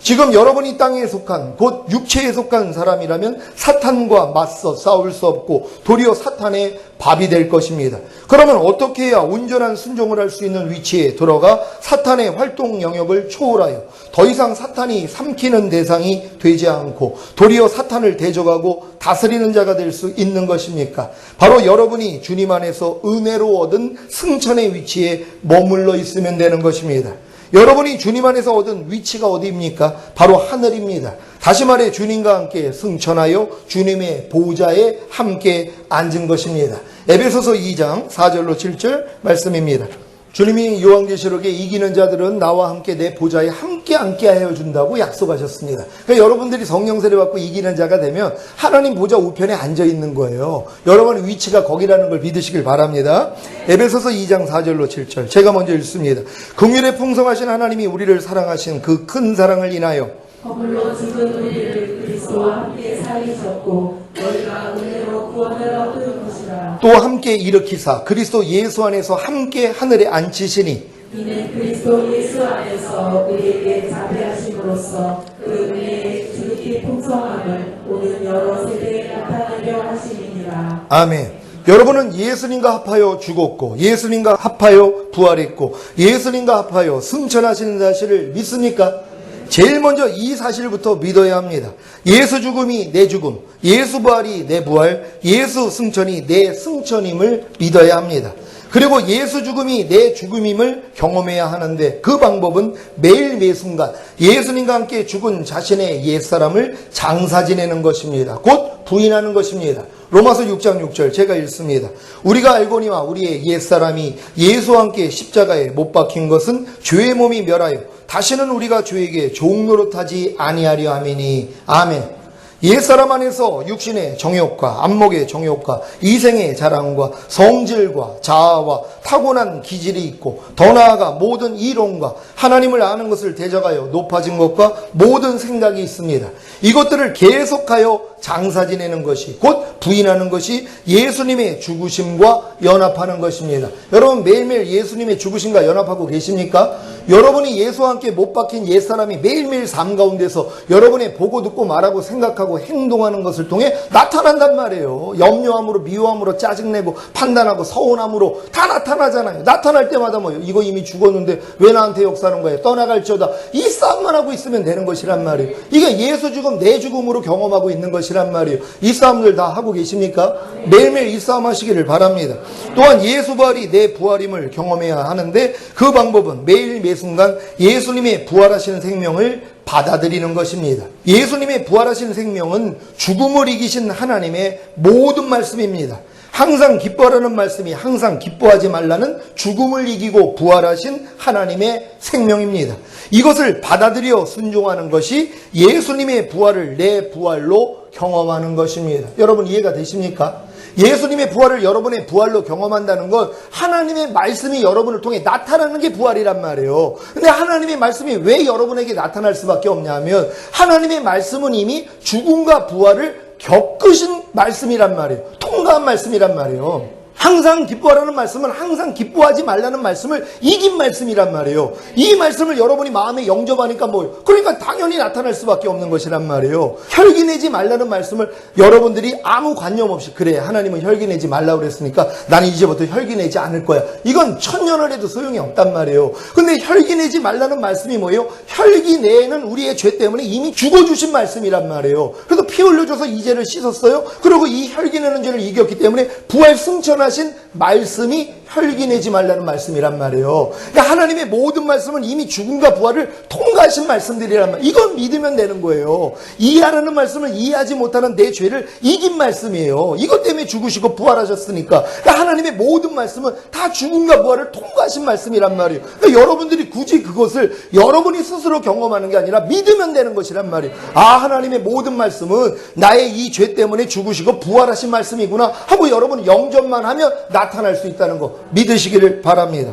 지금 여러분이 땅에 속한 곧 육체에 속한 사람이라면 사탄과 맞서 싸울 수 없고 도리어 사탄의 밥이 될 것입니다. 그러면 어떻게 해야 온전한 순종을 할 수 있는 위치에 들어가 사탄의 활동 영역을 초월하여 더 이상 사탄이 삼키는 대상이 되지 않고 도리어 사탄을 대적하고 다스리는 자가 될 수 있는 것입니까? 바로 여러분이 주님 안에서 은혜로 얻은 승천의 위치에 머물러 있으면 되는 것입니다. 여러분이 주님 안에서 얻은 위치가 어디입니까? 바로 하늘입니다. 다시 말해 주님과 함께 승천하여 주님의 보좌에 함께 앉은 것입니다. 에베소서 2장 4절로 7절 말씀입니다. 주님이 요한계시록에 이기는 자들은 나와 함께 내 보좌에 함께 앉게 하여 준다고 약속하셨습니다. 그러니까 여러분들이 성령 세례 받고 이기는 자가 되면 하나님 보좌 우편에 앉아 있는 거예요. 여러분의 위치가 거기라는 걸 믿으시길 바랍니다. 에베소서 2장 4절로 7절 제가 먼저 읽습니다. 긍휼에 풍성하신 하나님이 우리를 사랑하신 그 큰 사랑을 인하여
허물로 죽은 우리를 그리스도와 함께 살리셨고 너희가 은혜로 구원을 얻은 것이라.
또 함께 일으키사 그리스도 예수 안에서 함께 하늘에 앉히시니
이는 그리스도 예수 안에서 우리에게 자비하심으로써 그 은혜의 지극히 풍성함을 오는 여러 세대에 나타내려 하심이니라.
아멘. 여러분은 예수님과 합하여 죽었고 예수님과 합하여 부활했고 예수님과 합하여 승천하시는 사실을 믿습니까? 제일 먼저 이 사실부터 믿어야 합니다. 예수 죽음이 내 죽음, 예수 부활이 내 부활, 예수 승천이 내 승천임을 믿어야 합니다. 그리고 예수 죽음이 내 죽음임을 경험해야 하는데 그 방법은 매일 매순간 예수님과 함께 죽은 자신의 옛사람을 장사 지내는 것입니다. 곧 부인하는 것입니다. 로마서 6장 6절 제가 읽습니다. 우리가 알거니와 우리의 옛사람이 예수와 함께 십자가에 못 박힌 것은 죄의 몸이 멸하여 다시는 우리가 죄에게 종노릇하지 아니하려 함이니. 아멘. 옛사람 안에서 육신의 정욕과 안목의 정욕과 이생의 자랑과 성질과 자아와 타고난 기질이 있고 더 나아가 모든 이론과 하나님을 아는 것을 대적하여 높아진 것과 모든 생각이 있습니다. 이것들을 계속하여 장사 지내는 것이 곧 부인하는 것이 예수님의 죽으심과 연합하는 것입니다. 여러분 매일매일 예수님의 죽으심과 연합하고 계십니까? 여러분이 예수와 함께 못 박힌 옛사람이 매일매일 삶 가운데서 여러분의 보고 듣고 말하고 생각하고 행동하는 것을 통해 나타난단 말이에요. 염려함으로 미워함으로 짜증내고 판단하고 서운함으로 다 나타나잖아요. 나타날 때마다 뭐 이거 이미 죽었는데 왜 나한테 역사하는 거예요? 떠나갈지어다. 이 싸움만 하고 있으면 되는 것이란 말이에요. 이게 예수 죽음 내 죽음으로 경험하고 있는 것이란 말이에요. 이 싸움들 다 하고 계십니까? 매일매일 이 싸움 하시기를 바랍니다. 또한 예수 부활이 내 부활임을 경험해야 하는데 그 방법은 매일 매순간 예수님의 부활하시는 생명을 받아들이는 것입니다. 예수님의 부활하신 생명은 죽음을 이기신 하나님의 모든 말씀입니다. 항상 기뻐하라는 말씀이 항상 기뻐하지 말라는 죽음을 이기고 부활하신 하나님의 생명입니다. 이것을 받아들여 순종하는 것이 예수님의 부활을 내 부활로 경험하는 것입니다. 여러분 이해가 되십니까? 예수님의 부활을 여러분의 부활로 경험한다는 건 하나님의 말씀이 여러분을 통해 나타나는 게 부활이란 말이에요. 근데 하나님의 말씀이 왜 여러분에게 나타날 수밖에 없냐면 하나님의 말씀은 이미 죽음과 부활을 겪으신 말씀이란 말이에요. 통과한 말씀이란 말이에요. 항상 기뻐하라는 말씀은 항상 기뻐하지 말라는 말씀을 이긴 말씀이란 말이에요. 이 말씀을 여러분이 마음에 영접하니까 뭐예요? 그러니까 당연히 나타날 수밖에 없는 것이란 말이에요. 혈기내지 말라는 말씀을 여러분들이 아무 관념 없이 그래 하나님은 혈기내지 말라고 그랬으니까 나는 이제부터 혈기내지 않을 거야. 이건 천년을 해도 소용이 없단 말이에요. 근데 혈기내지 말라는 말씀이 뭐예요? 혈기내는 우리의 죄 때문에 이미 죽어주신 말씀이란 말이에요. 그래서 피 흘려줘서 이 죄를 씻었어요. 그리고 이 혈기내는 죄를 이겼기 때문에 부활 승천하신 말씀이 혈기내지 말라는 말씀이란 말이에요. 그러니까 하나님의 모든 말씀은 이미 죽음과 부활을 통과하신 말씀들이란 말이에요. 이건 믿으면 되는 거예요. 이해하라는 말씀을 이해하지 못하는 내 죄를 이긴 말씀이에요. 이것 때문에 죽으시고 부활하셨으니까. 그러니까 하나님의 모든 말씀은 다 죽음과 부활을 통과하신 말씀이란 말이에요. 그러니까 여러분들이 굳이 그것을 여러분이 스스로 경험하는 게 아니라 믿으면 되는 것이란 말이에요. 아, 하나님의 모든 말씀은 나의 이 죄 때문에 죽으시고 부활하신 말씀이구나 하고 여러분 영접만 하면 나타날 수 있다는 거 믿으시기를 바랍니다.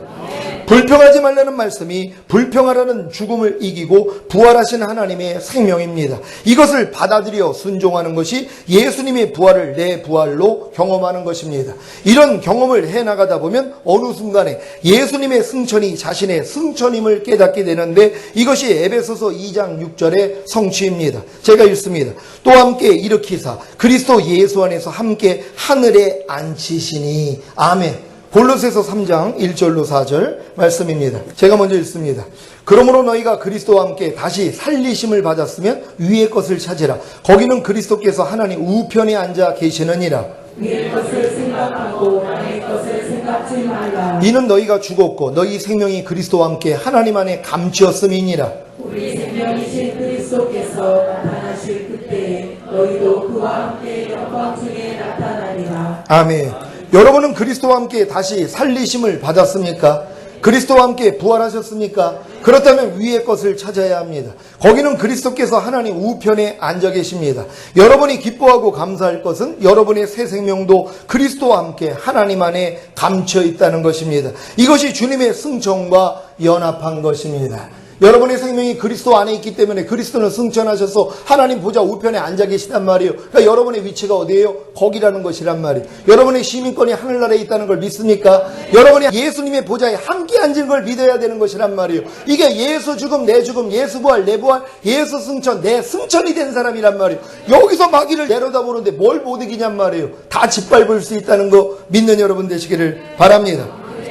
불평하지 말라는 말씀이 불평하라는 죽음을 이기고 부활하신 하나님의 생명입니다. 이것을 받아들여 순종하는 것이 예수님의 부활을 내 부활로 경험하는 것입니다. 이런 경험을 해나가다 보면 어느 순간에 예수님의 승천이 자신의 승천임을 깨닫게 되는데 이것이 에베소서 2장 6절의 성취입니다. 제가 읽습니다. 또 함께 일으키사 그리스도 예수 안에서 함께 하늘에 앉히시니. 아멘. 골로새서 3장 1절로 4절 말씀입니다. 제가 먼저 읽습니다. 그러므로 너희가 그리스도와 함께 다시 살리심을 받았으면 위의 것을 찾으라. 거기는 그리스도께서 하나님 우편에 앉아 계시느니라.
위의 것을 생각하고 아래의 것을 생각지 말라.
이는 너희가 죽었고 너희 생명이 그리스도와 함께 하나님 안에 감추었음이니라.
우리 생명이신 그리스도께서 나타나실 그때에 너희도 그와 함께 영광 중에 나타나리라.
아멘. 여러분은 그리스도와 함께 다시 살리심을 받았습니까? 그리스도와 함께 부활하셨습니까? 그렇다면 위의 것을 찾아야 합니다. 거기는 그리스도께서 하나님 우편에 앉아 계십니다. 여러분이 기뻐하고 감사할 것은 여러분의 새 생명도 그리스도와 함께 하나님 안에 감춰 있다는 것입니다. 이것이 주님의 승천과 연합한 것입니다. 여러분의 생명이 그리스도 안에 있기 때문에 그리스도는 승천하셔서 하나님 보좌 우편에 앉아 계시단 말이에요. 그러니까 여러분의 위치가 어디예요? 거기라는 것이란 말이에요. 여러분의 시민권이 하늘나라에 있다는 걸 믿습니까? 여러분이 예수님의 보좌에 함께 앉은 걸 믿어야 되는 것이란 말이에요. 이게 예수 죽음, 내 죽음, 예수 부활, 내 부활, 예수 승천, 내 승천이 된 사람이란 말이에요. 여기서 마귀를 내려다보는데 뭘 못 이기냔 말이에요. 다 짓밟을 수 있다는 거 믿는 여러분 되시기를 바랍니다.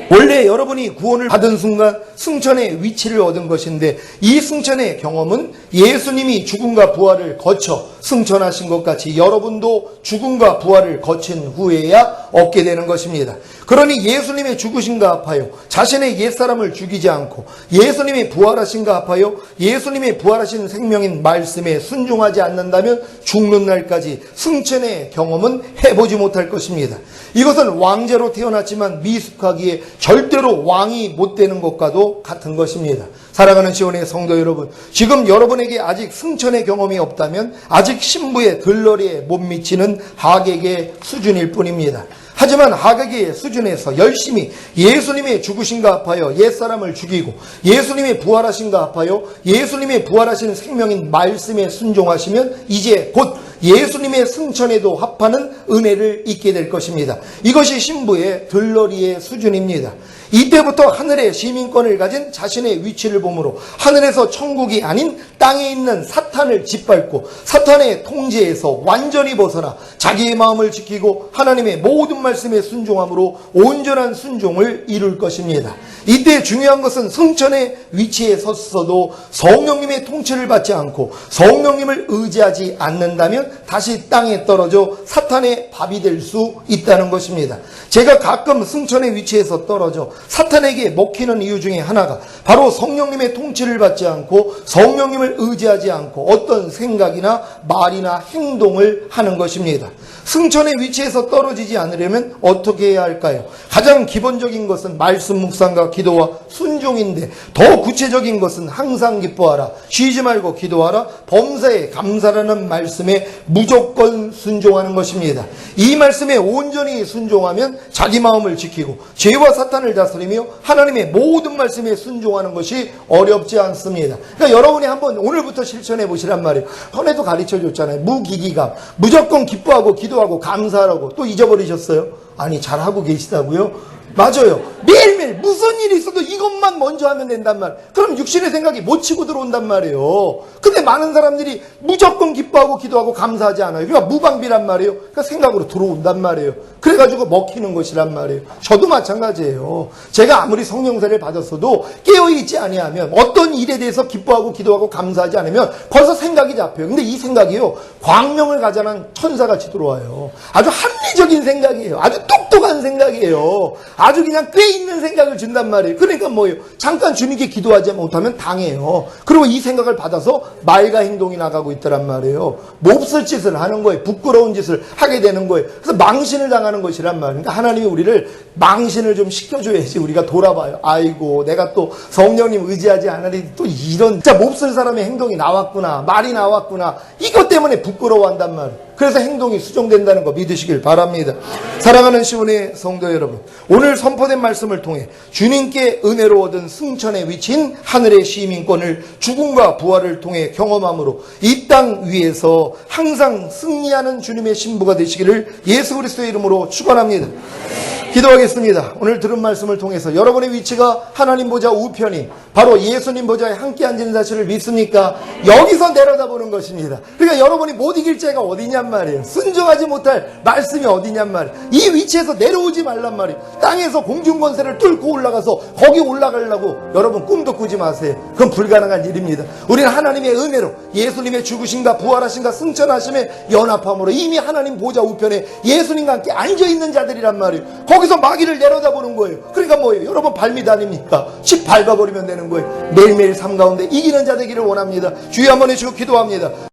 원래 여러분이 구원을 받은 순간 승천의 위치를 얻은 것인데 이 승천의 경험은 예수님이 죽음과 부활을 거쳐 승천하신 것 같이 여러분도 죽음과 부활을 거친 후에야 얻게 되는 것입니다. 그러니 예수님의 죽으심과 합하여 자신의 옛사람을 죽이지 않고 예수님이 부활하신가 합하여 예수님의 부활하신 생명인 말씀에 순종하지 않는다면 죽는 날까지 승천의 경험은 해보지 못할 것입니다. 이것은 왕자로 태어났지만 미숙하기에 절대로 왕이 못 되는 것과도 같은 것입니다. 사랑하는 시온의 성도 여러분, 지금 여러분에게 아직 승천의 경험이 없다면 아직 신부의 들러리에 못 미치는 하객의 수준일 뿐입니다. 하지만 하객의 수준에서 열심히 예수님의 죽으심과 합하여 옛사람을 죽이고 예수님의 부활하심과 합하여 예수님의 부활하신 생명인 말씀에 순종하시면 이제 곧 예수님의 승천에도 합하는 은혜를 잊게 될 것입니다. 이것이 신부의 들러리의 수준입니다. 이때부터 하늘의 시민권을 가진 자신의 위치를 보므로 하늘에서 천국이 아닌 땅에 있는 사탄을 짓밟고 사탄의 통제에서 완전히 벗어나 자기의 마음을 지키고 하나님의 모든 말씀에 순종함으로 온전한 순종을 이룰 것입니다. 이때 중요한 것은 승천의 위치에 섰어도 성령님의 통치를 받지 않고 성령님을 의지하지 않는다면 다시 땅에 떨어져 사탄의 밥이 될 수 있다는 것입니다. 제가 가끔 승천의 위치에서 떨어져 사탄에게 먹히는 이유 중에 하나가 바로 성령님의 통치를 받지 않고 성령님을 의지하지 않고 어떤 생각이나 말이나 행동을 하는 것입니다. 승천의 위치에서 떨어지지 않으려면 어떻게 해야 할까요? 가장 기본적인 것은 말씀 묵상과 기도와 순종인데, 더 구체적인 것은 항상 기뻐하라, 쉬지 말고 기도하라, 범사에 감사라는 말씀에 무조건 순종하는 것입니다. 이 말씀에 온전히 순종하면 자기 마음을 지키고 죄와 사탄을 다스리며 하나님의 모든 말씀에 순종하는 것이 어렵지 않습니다. 그러니까 여러분이 한번 오늘부터 실천해 보시란 말이에요. 전에도 가르쳐 줬잖아요. 무기기감, 무조건 기뻐하고 기도하고 감사하라고. 또 잊어버리셨어요? 아니, 잘하고 계시다고요? 맞아요. 매일매일 무슨 일이 있어도 이것만 먼저 하면 된단 말이에요. 그럼 육신의 생각이 못 치고 들어온단 말이에요. 근데 많은 사람들이 무조건 기뻐하고 기도하고 감사하지 않아요. 그러니까 무방비란 말이에요. 그러니까 생각으로 들어온단 말이에요. 그래가지고 먹히는 것이란 말이에요. 저도 마찬가지예요. 제가 아무리 성령세를 받았어도 깨어있지 아니하면, 어떤 일에 대해서 기뻐하고 기도하고 감사하지 않으면 벌써 생각이 잡혀요. 근데 이 생각이요, 광명을 가자는 천사같이 들어와요. 아주 합리적인 생각이에요. 아주 똑똑한 생각이에요. 아주 그냥 꽤 있는 생각을 준단 말이에요. 그러니까 뭐예요? 잠깐 주님께 기도하지 못하면 당해요. 그리고 이 생각을 받아서 말과 행동이 나가고 있더란 말이에요. 몹쓸 짓을 하는 거예요. 부끄러운 짓을 하게 되는 거예요. 그래서 망신을 당하는 것이란 말이에요. 그러니까 하나님이 우리를 망신을 좀 시켜줘야지 우리가 돌아봐요. 아이고, 내가 또 성령님 의지하지 않으니 또 이런 진짜 몹쓸 사람의 행동이 나왔구나, 말이 나왔구나, 이것 때문에 부끄러워한단 말이에요. 그래서 행동이 수정된다는 거 믿으시길 바랍니다. 사랑하는 시온의 성도 여러분, 오늘 선포된 말씀을 통해 주님께 은혜로 얻은 승천의 위치인 하늘의 시민권을 죽음과 부활을 통해 경험함으로 이 땅 위에서 항상 승리하는 주님의 신부가 되시기를 예수 그리스도의 이름으로 축원합니다. 기도하겠습니다. 오늘 들은 말씀을 통해서 여러분의 위치가 하나님 보좌 우편이 바로 예수님 보좌에 함께 앉은 사실을 믿습니까? 여기서 내려다보는 것입니다. 그러니까 여러분이 못 이길 죄가 어디냔 말이에요. 순종하지 못할 말씀이 어디냔 말이에요. 이 위치에서 내려오지 말란 말이에요. 땅에서 공중권세를 뚫고 올라가서 거기 올라가려고 여러분 꿈도 꾸지 마세요. 그건 불가능한 일입니다. 우리는 하나님의 은혜로 예수님의 죽으심과 부활하심과 승천하심의 연합함으로 이미 하나님 보좌 우편에 예수님과 함께 앉아있는 자들이란 말이에요. 거기서 마귀를 내려다보는 거예요. 그러니까 뭐예요? 여러분 발밑 아닙니까? 집 밟아버리면 되는 거예요. 매일매일 삶 가운데 이기는 자 되기를 원합니다. 주여 한번 해주고 기도합니다.